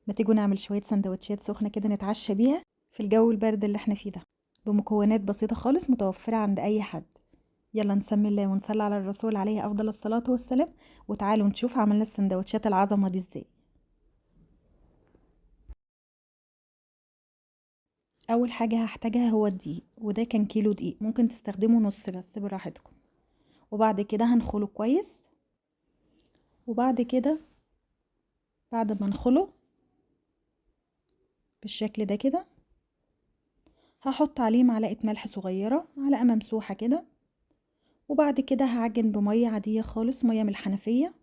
ما تيجوا نعمل شوية سندوتشات سخنة كده نتعشى بيها في الجو البارد اللي احنا فيه ده، بمكونات بسيطة خالص متوفرة عند أي حد. يلا نسمي الله ونصلي على الرسول عليه أفضل الصلاة والسلام، وتعالوا نشوف عملنا السندوتشات العظمة دي ازاي. أول حاجة هحتاجها هو الدقيق، وده كان كيلو دقيق، ممكن تستخدموا نص بس براحتكم. وبعد كده هنخله كويس، وبعد كده بعد ما نخله بالشكل ده كده هحط عليه معلقة ملح صغيرة، معلقة ممسوحة كده. وبعد كده هعجن بمية عادية خالص، مية من الحنفية،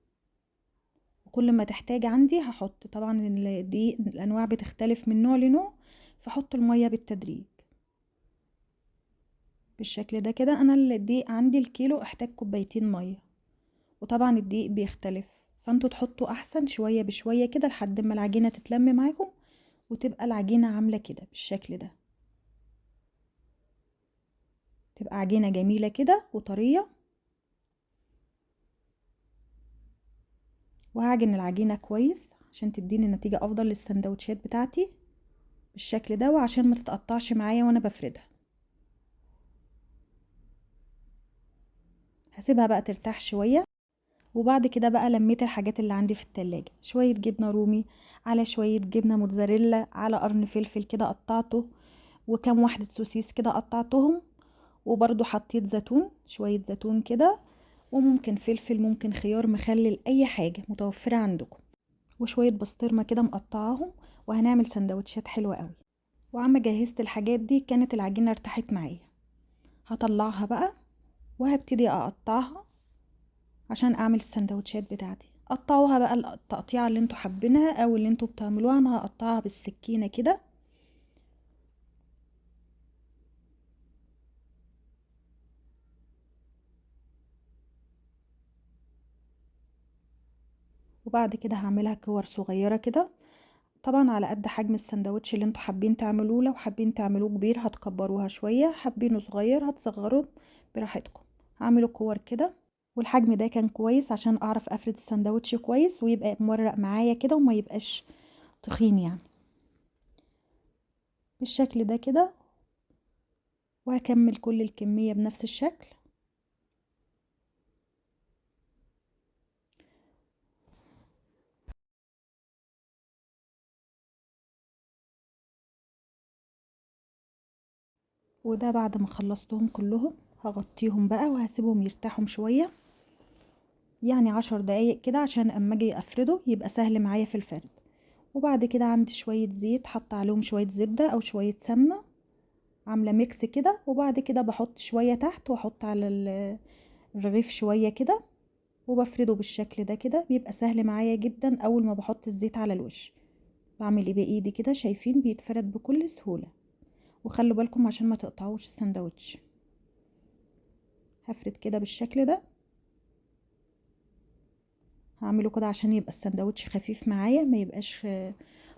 وكل ما تحتاج عندي هحط. طبعا الدقيق الأنواع بتختلف من نوع لنوع، فحط المية بالتدريج بالشكل ده كده. أنا الدقيق عندي الكيلو احتاج كوبايتين مية، وطبعا الدقيق بيختلف، فانتوا تحطوا أحسن شوية بشوية كده لحد ما العجينة تتلم معاكم وتبقى العجينة عاملة كده بالشكل ده، تبقى عجينة جميلة كده وطرية. وهعجن العجينة كويس عشان تديني نتيجة افضل للسندوتشات بتاعتي بالشكل ده، وعشان ما تتقطعش معايا وانا بفردها. هسيبها بقى ترتاح شوية. وبعد كده بقى لميت الحاجات اللي عندي في التلاجة، شوية جبنة رومي، على شوية جبنة موتزاريلا، على قرن فلفل كده قطعته، وكم واحدة سوسيس كده قطعتهم. وبرضو حطيت زيتون، شوية زيتون كده، وممكن فلفل، ممكن خيار، مخلل، اي حاجة متوفرة عندكم. وشوية بسطرمة كده مقطعاهم، وهنعمل سندوتشات حلوة قوي. وعما جهزت الحاجات دي كانت العجينة ارتاحت معايا. هطلعها بقى وهبتدي اقطعها عشان اعمل السندوتشات بتاعتي. قطعوها بقى التقطيعة اللي انتوا حابينها او اللي انتوا بتعملوها. انا هقطعها بالسكينة كده. وبعد كده هعملها كور صغيرة كده، طبعا على قد حجم السندوتش اللي انتوا حابين تعملوه. لو حابين تعملوه كبير هتكبروها شوية، حابينه صغير هتصغروه براحتكم. هعمله كور كده، والحجم ده كان كويس عشان اعرف افرد السندوتش كويس ويبقى مورق معايا كده وما يبقاش تخين يعني بالشكل ده كده. وهكمل كل الكمية بنفس الشكل. وده بعد ما خلصتهم كلهم هغطيهم بقى وهسيبهم يرتاحوا شوية، يعني 10 دقايق كده، عشان اما اجي افرده يبقى سهل معايا في الفرد. وبعد كده عندي شوية زيت، حط عليهم شوية زبدة او شوية سمنة، عاملة ميكس كده. وبعد كده بحط شوية تحت واحط على الرغيف شوية كده، وبفرده بالشكل ده كده. بيبقى سهل معايا جدا اول ما بحط الزيت على الوش. بعمل ايه بايدي كده، شايفين بيتفرد بكل سهولة. وخلوا بالكم عشان ما تقطعوش السندوتش. هفرد كده بالشكل ده، هعمله كده عشان يبقى السندوتش خفيف معايا ما يبقاش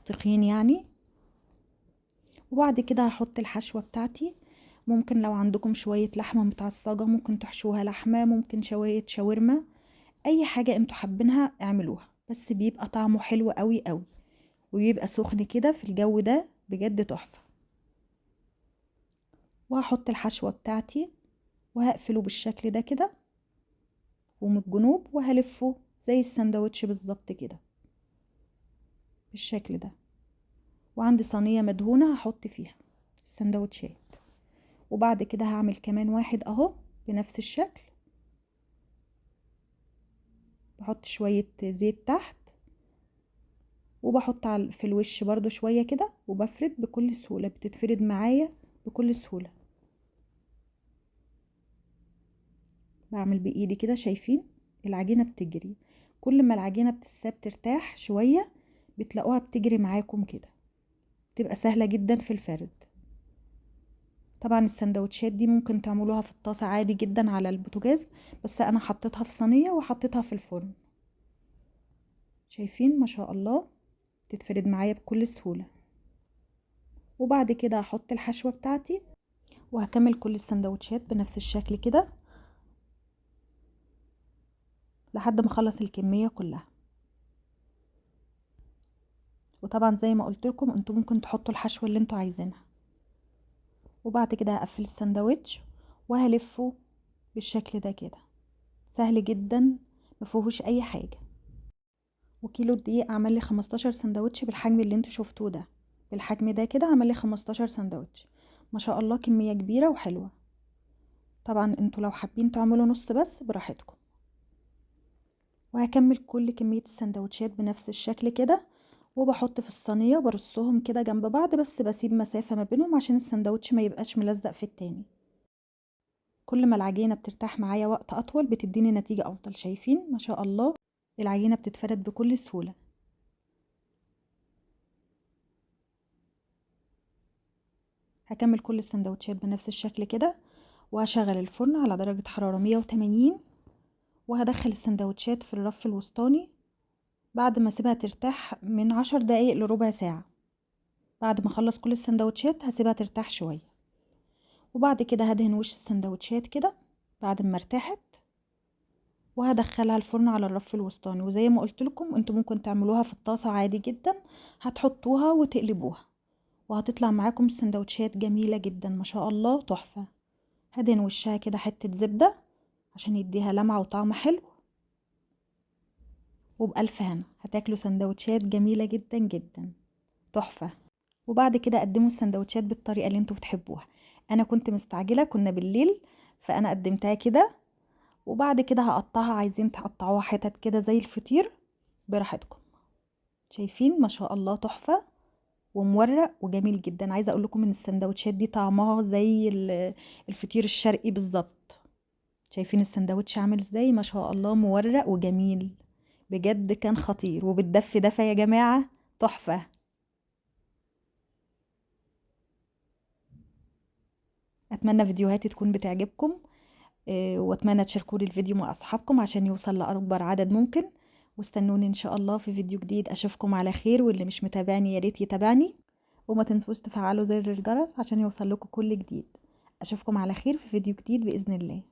تخين يعني. وبعد كده هحط الحشوة بتاعتي. ممكن لو عندكم شوية لحمة متعصجة ممكن تحشوها لحمة، ممكن شوية شاورما، اي حاجة انتوا حابينها اعملوها، بس بيبقى طعمه حلو قوي قوي، ويبقى سخن كده في الجو ده بجد تحفة. وهحط الحشوة بتاعتي وهقفله بالشكل ده كده ومن الجنوب، وهلفه زي السندوتش بالظبط كده بالشكل ده. وعندي صينية مدهونة هحط فيها السندوتشات. وبعد كده هعمل كمان واحد اهو بنفس الشكل. بحط شوية زيت تحت، وبحط في الوش برضو شوية كده، وبفرد بكل سهولة، بتتفرد معايا بكل سهولة. بعمل بايدي كده، شايفين العجينة بتجري. كل ما العجينة بتساب ترتاح شوية بتلاقوها بتجري معاكم كده، تبقى سهلة جدا في الفرد. طبعا السندوتشات دي ممكن تعملوها في الطاسة عادي جدا على البوتاجاز، بس انا حطيتها في صينية وحطيتها في الفرن. شايفين ما شاء الله تتفرد معايا بكل سهولة. وبعد كده هحط الحشوة بتاعتي، وهكمل كل السندوتشات بنفس الشكل كده لحد ما اخلص الكمية كلها. وطبعا زي ما قلت لكم انتوا ممكن تحطوا الحشوة اللي انتوا عايزينها. وبعد كده هقفل السندوتش وهلفه بالشكل ده كده، سهل جدا مفيهوش اي حاجة. وكيلو الدقيق عمل لي 15 سندوتش بالحجم اللي انتوا شفتوه ده، بالحجم ده كده عمل لي 15 سندوتش، ما شاء الله كمية كبيرة وحلوة. طبعا انتوا لو حابين تعملوا نص بس براحتكم. وهكمل كل كمية السندوتشات بنفس الشكل كده، وبحط في الصينية وبرصهم كده جنب بعض، بس بسيب مسافة ما بينهم عشان السندوتش ما يبقاش ملزق في التاني. كل ما العجينة بترتاح معايا وقت أطول بتديني نتيجة أفضل. شايفين ما شاء الله العجينة بتتفرد بكل سهولة. هكمل كل السندوتشات بنفس الشكل كده، وهشغل الفرن على درجة حرارة 180، وهدخل السندوتشات في الرف الوسطاني بعد ما اسيبها ترتاح من 10 دقايق لربع ساعة. بعد ما اخلص كل السندوتشات هسيبها ترتاح شوية، وبعد كده هدهن وش السندوتشات كده بعد ما ارتاحت، وهدخلها الفرن على الرف الوسطاني. وزي ما قلت لكم انتوا ممكن تعملوها في الطاسة عادي جدا، هتحطوها وتقلبوها وهتطلع معاكم السندوتشات جميلة جدا ما شاء الله تحفة. هدهن وشها كده حتة زبدة عشان يديها لمعة وطعم حلو، وبألف هنا هتاكلوا سندوتشات جميلة جدا جدا تحفة. وبعد كده قدموا السندوتشات بالطريقة اللي انتوا بتحبوها. انا كنت مستعجلة، كنا بالليل، فانا قدمتها كده. وبعد كده هقطعها، عايزين تقطعوها حتت كده زي الفطير براحتكم. شايفين ما شاء الله تحفة ومورق وجميل جدا. عايزة اقول لكم ان السندوتشات دي طعمها زي الفطير الشرقي بالظبط. شايفين السندوتش عامل ازاي؟ ما شاء الله مورق وجميل بجد، كان خطير وبالدف دفا يا جماعة تحفة. اتمنى فيديوهاتي تكون بتعجبكم، واتمنى تشاركوا لي الفيديو مع اصحابكم عشان يوصل لاكبر عدد ممكن. واستنوني ان شاء الله في فيديو جديد. اشوفكم على خير، واللي مش متابعني يا ريت يتابعني، وما تنسوش تفعلوا زر الجرس عشان يوصل لكم كل جديد. اشوفكم على خير في فيديو جديد باذن الله.